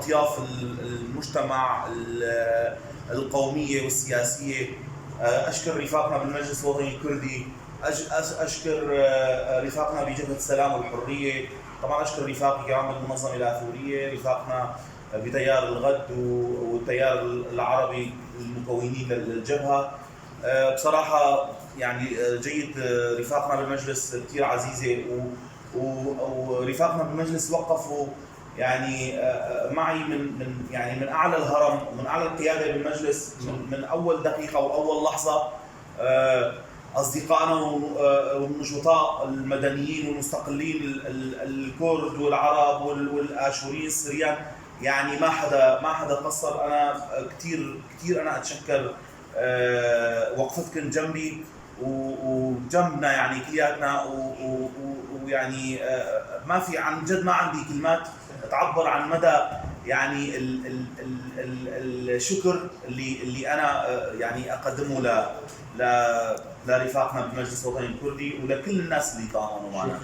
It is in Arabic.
أطياف المجتمع القومية والسياسية. أشكر رفاقنا بالمجلس الوطني الكردي، أشكر رفاقنا بجبهة السلام والحرية، طبعا أشكر رفاقي كمان بالمنظمة الآثورية، رفاقنا بتيار الغد والتيار العربي المكونين للجبهة. بصراحة يعني جيد رفاقنا بالمجلس كثير عزيزة، ورفاقنا بالمجلس وقفوا يعني معي من اعلى الهرم ومن اعلى القياده بالمجلس من اول دقيقه واول لحظه. اصدقائنا والنشطاء المدنيين والمستقلين الكرد والعرب والاشوريين السريان، يعني ما حدا قصر. انا كثير انا اتشكر وقفتكم جنبي وجنبنا يعني كلياتنا، ويعني ما في عن جد ما عندي كلمات تعبر عن مدى يعني الشكر اللي انا يعني اقدمه لرفاقنا بالمجلس الوطني الكردي ولكل الناس اللي تعاونوا معنا.